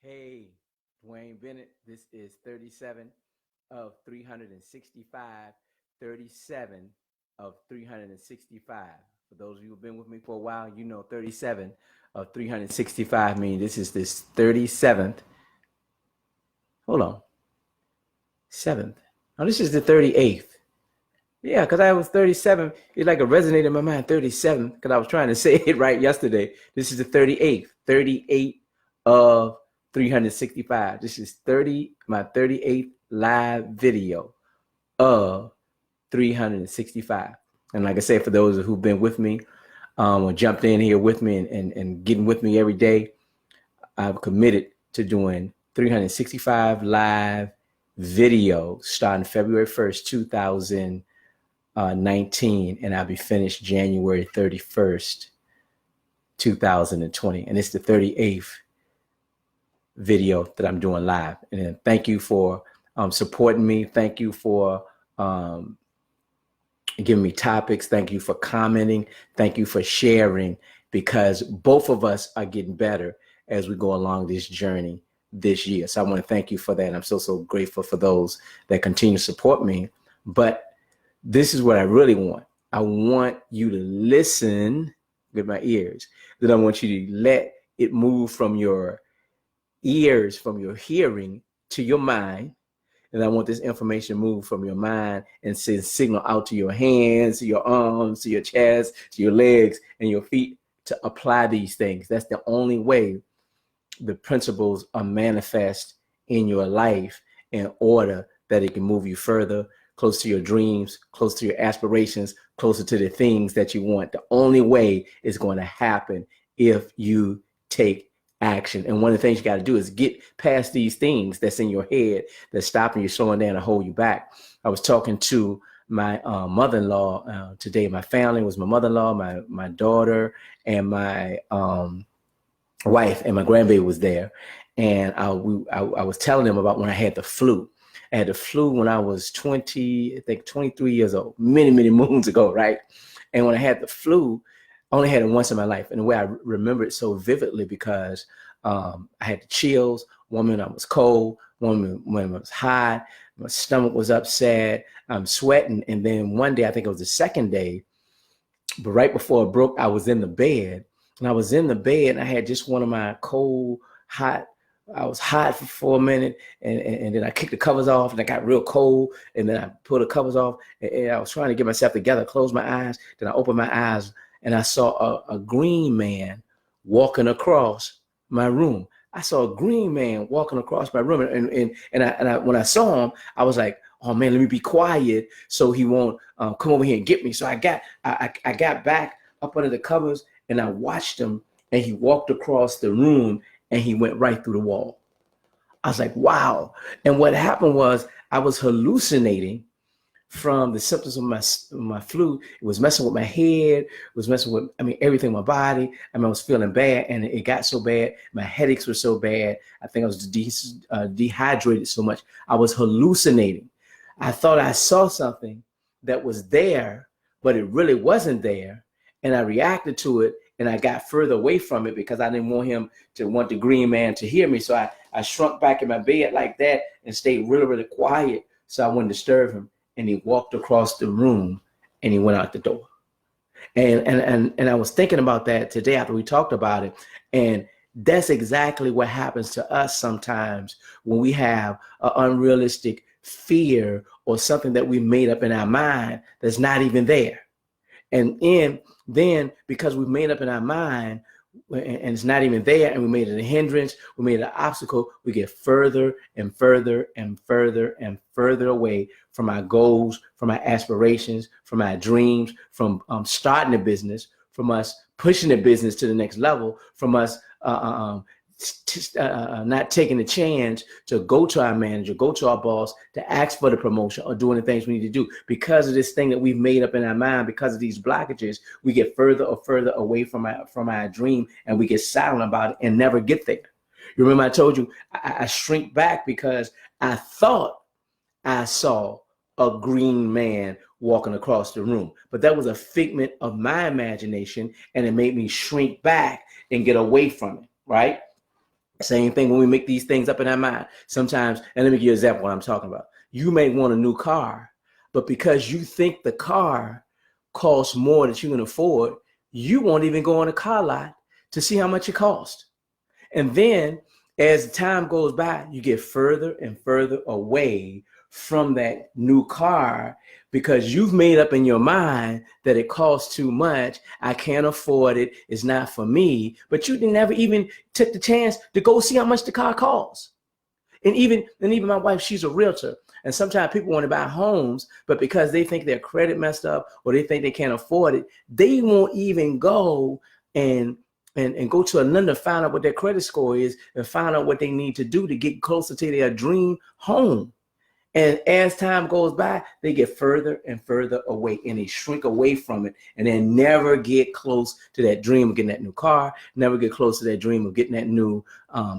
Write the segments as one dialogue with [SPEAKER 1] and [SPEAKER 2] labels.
[SPEAKER 1] Hey, Dwayne Bennett. This is 37 of 365. 37 of 365. For those of you who've been with me for a while, you know 37 of 365 means this is this 37th. Hold on. 7th. Oh, this is the 38th. Yeah, because I was 37. It like it resonated in my mind, 37, because I was trying to say it right yesterday. This is the 38th. 38 of 365. This is my 38th live video of 365. And like I said, for those who've been with me, or jumped in here with me and getting with me every day, I've committed to doing 365 live videos starting February 1st, 2019, and I'll be finished January 31st, 2020. And it's the 38th video that I'm doing live. And thank you for supporting me. Thank you for giving me topics. Thank you for commenting. Thank you for sharing, because both of us are getting better as we go along this journey this year. So I want to thank you for that. I'm so grateful for those that continue to support me. But this is what I really want. I want you to listen with my ears. Then I want you to let it move from your ears, from your hearing to your mind. And I want this information to move from your mind and send signal out to your hands, to your arms, to your chest, to your legs and your feet to apply these things. That's the only way the principles are manifest in your life, in order that it can move you further, close to your dreams, close to your aspirations, closer to the things that you want. The only way it's going to happen if you take action. And one of the things you got to do is get past these things that's in your head that's stopping you, slowing down, and hold you back. I was talking to my mother-in-law today. My family was my mother-in-law, my daughter, and my wife, and my grandbaby was there. And I was telling them about when I had the flu. I had the flu when I was 23 years old, many moons ago, right? And when I had the flu, I only had it once in my life. And the way I remember it so vividly, because I had the chills. One minute I was cold, one minute when it was hot, my stomach was upset, I'm sweating. And then one day, I think it was the second day, but right before it broke, I was in the bed. And I was in the bed and I had just one of my cold, hot, I was hot for a minute, and then I kicked the covers off and I got real cold, and then I pulled the covers off, and I was trying to get myself together, close my eyes. Then I opened my eyes and I saw a green man walking across my room. I saw a green man walking across my room, and I when I saw him, I was like, oh man, let me be quiet so he won't come over here and get me. So I got back up under the covers and I watched him, and he walked across the room and he went right through the wall. I was like, wow. And what happened was I was hallucinating from the symptoms of my flu. It was messing with my head. It was messing with, everything in my body. I was feeling bad, and it got so bad. My headaches were so bad. I think I was dehydrated so much. I was hallucinating. I thought I saw something that was there, but it really wasn't there. And I reacted to it, and I got further away from it because I didn't want the green man to hear me. So I shrunk back in my bed like that and stayed really quiet so I wouldn't disturb him. And he walked across the room and he went out the door. And I was thinking about that today after we talked about it. And that's exactly what happens to us sometimes when we have an unrealistic fear or something that we made up in our mind that's not even there. And then because we've made up in our mind and it's not even there, and we made it a hindrance, we made it an obstacle, we get further and further and further and further away from our goals, from our aspirations, from our dreams, from starting a business, from us pushing the business to the next level, from us not taking the chance to go to our manager, go to our boss to ask for the promotion or doing the things we need to do. Because of this thing that we've made up in our mind, because of these blockages, we get further or further away from our dream, and we get silent about it and never get there. You remember I told you I shrink back because I thought I saw a green man walking across the room, but that was a figment of my imagination, and it made me shrink back and get away from it, right? Same thing when we make these things up in our mind. Sometimes, and let me give you an example of what I'm talking about. You may want a new car, but because you think the car costs more that you can afford, you won't even go on a car lot to see how much it costs. And then as time goes by, you get further and further away from that new car because you've made up in your mind that it costs too much. I can't afford it. It's not for me. But you never even took the chance to go see how much the car costs. And even my wife, she's a realtor. And sometimes people want to buy homes, but because they think their credit messed up or they think they can't afford it, they won't even go and go to a lender, find out what their credit score is and find out what they need to do to get closer to their dream home. And as time goes by, they get further and further away and they shrink away from it and then never get close to that dream of getting that new car, never get close to that dream of getting that new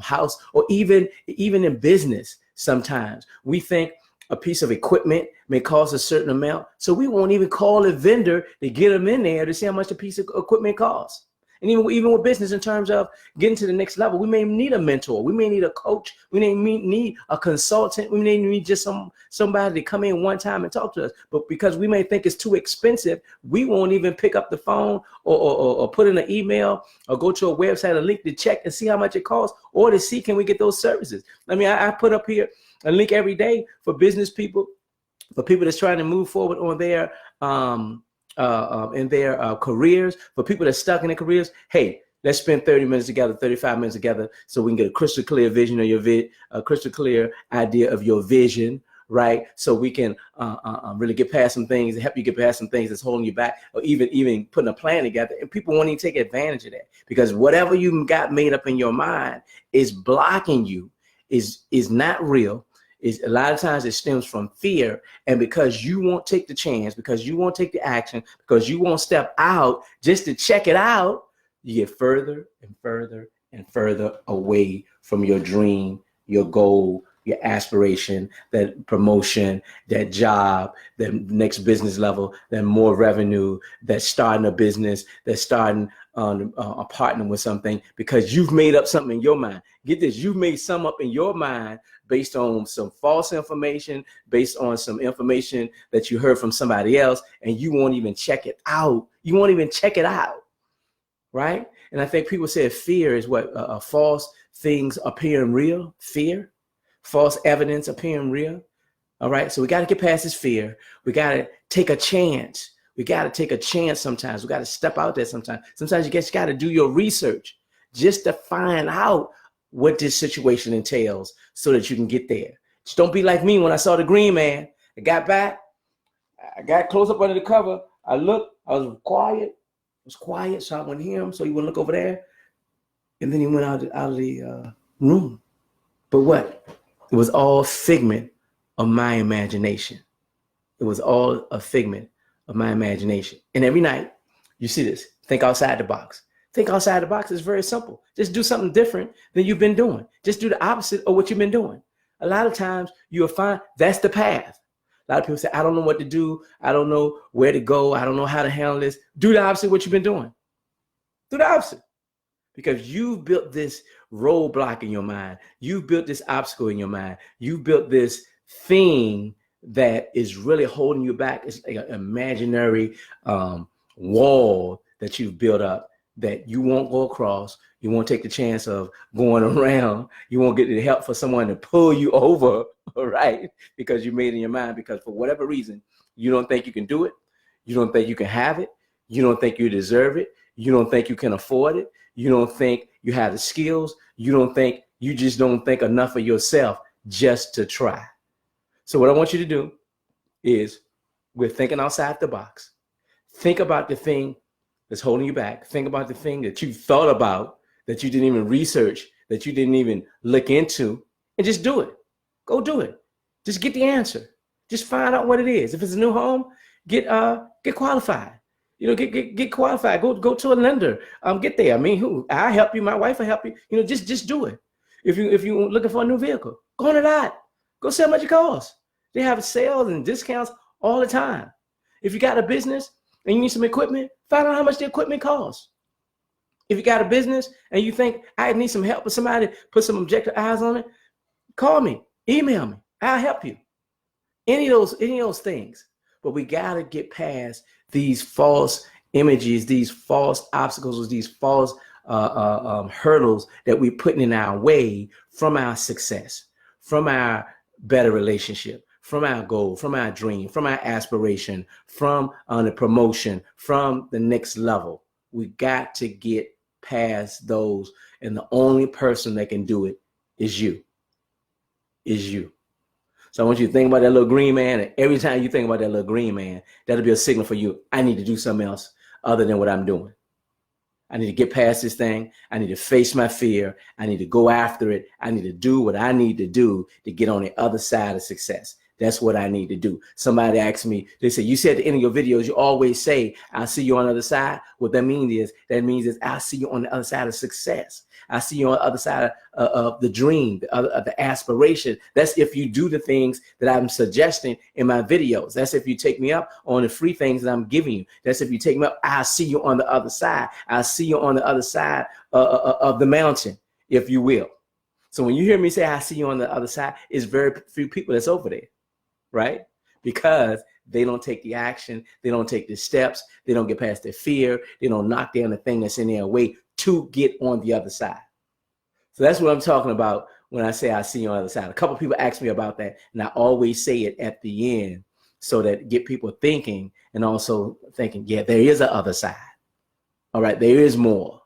[SPEAKER 1] house, or even in business. Sometimes we think a piece of equipment may cost a certain amount, so we won't even call a vendor to get them in there to see how much a piece of equipment costs. And even with business, in terms of getting to the next level, we may need a mentor, we may need a coach, we may need a consultant, we may need just somebody to come in one time and talk to us. But because we may think it's too expensive, we won't even pick up the phone or put in an email or go to a website, a link to check and see how much it costs, or to see can we get those services. I mean, I put up here a link every day for business people, for people that's trying to move forward on their in their careers, for people that are stuck in their careers. Hey, let's spend 30 minutes together, 35 minutes together, so we can get a crystal clear vision of a crystal clear idea of your vision, right? So we can really get past some things and help you get past some things that's holding you back, or even putting a plan together. And people won't even take advantage of that, because whatever you got made up in your mind is blocking you, is not real. Is a lot of times it stems from fear. And because you won't take the chance, because you won't take the action, because you won't step out just to check it out, you get further and further and further away from your dream, your goal, your aspiration, that promotion, that job, that next business level, that more revenue, that starting a business, that starting a partner with something, because you've made up something in your mind. Get this, you've made some up in your mind based on some false information, based on some information that you heard from somebody else, and you won't even check it out. You won't even check it out, right? And I think people say fear is what false things appearing real, fear, false evidence appearing real. All right, so we got to get past this fear. We got to take a chance. We got to take a chance sometimes. We got to step out there sometimes. Sometimes you got to do your research just to find out what this situation entails so that you can get there. Just don't be like me when I saw the Green Man. I got back. I got close up under the cover. I looked. I was quiet. So I wouldn't hear him, so he wouldn't look over there. And then he went out of the room. But what? It was all figment of my imagination. It was all a figment of my imagination. And every night, you see this. Think outside the box. Think outside the box is very simple. Just do something different than you've been doing. Just do the opposite of what you've been doing. A lot of times you'll find that's the path. A lot of people say, I don't know what to do. I don't know where to go. I don't know how to handle this. Do the opposite of what you've been doing. Do the opposite. Because you've built this roadblock in your mind. You've built this obstacle in your mind. You built this thing that is really holding you back. It's like an imaginary wall that you've built up that you won't go across. You won't take the chance of going around. You won't get the help for someone to pull you over, right? Because you made it in your mind, because for whatever reason, you don't think you can do it. You don't think you can have it. You don't think you deserve it. You don't think you can afford it. You don't think you have the skills. You just don't think enough of yourself just to try. So what I want you to do is, we're thinking outside the box. Think about the thing that's holding you back. Think about the thing that you thought about, that you didn't even research, that you didn't even look into, and just do it. Go do it. Just get the answer. Just find out what it is. If it's a new home, get qualified. Get qualified. Go to a lender. Get there. I mean, I help you. My wife will help you. Just do it. If you looking for a new vehicle, go on the lot. Go see how much it costs. They have sales and discounts all the time. If you got a business and you need some equipment, find out how much the equipment costs. If you got a business and you think I need some help with somebody, put some objective eyes on it, call me, email me. I'll help you. Any of those things. But we got to get past these false images, these false obstacles, these false hurdles that we're putting in our way from our success, from our better relationship, from our goal, from our dream, from our aspiration, from the promotion, from the next level. We got to get past those, and the only person that can do it is you. So I want you to think about that little green man, and every time you think about that little green man, that'll be a signal for you. I need to do something else other than what I'm doing. I need to get past this thing. I need to face my fear. I need to go after it. I need to do what I need to do to get on the other side of success. That's what I need to do. Somebody asked me, they said, you said at the end of your videos, you always say, I'll see you on the other side. What that means is I'll see you on the other side of success. I see you on the other side of the dream, the aspiration. That's if you do the things that I'm suggesting in my videos. That's if you take me up on the free things that I'm giving you. That's if you take me up, I'll see you on the other side. I'll see you on the other side of the mountain, if you will. So when you hear me say, I see you on the other side, it's very few people that's over there, right? Because they don't take the action. They don't take the steps. They don't get past their fear. They don't knock down the thing that's in their way to get on the other side. So that's what I'm talking about when I say I see you on the other side. A couple of people ask me about that, and I always say it at the end so that get people thinking, and also thinking, yeah, there is an other side. All right, there is more.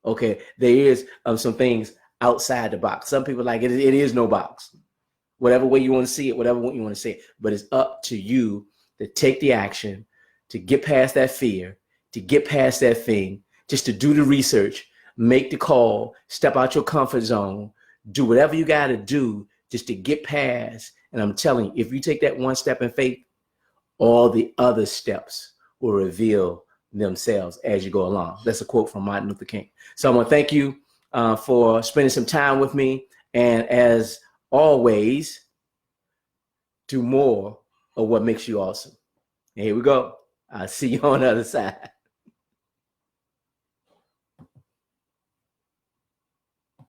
[SPEAKER 1] Okay, there is some things outside the box. Some people like it is no box. Whatever way you want to see it, whatever way you want to say it. But it's up to you to take the action, to get past that fear, to get past that thing, just to do the research, make the call, step out your comfort zone, do whatever you got to do just to get past. And I'm telling you, if you take that one step in faith, all the other steps will reveal themselves as you go along. That's a quote from Martin Luther King. So I want to thank you for spending some time with me. And as always, do more of what makes you awesome. And here we go. I'll see you on the other side.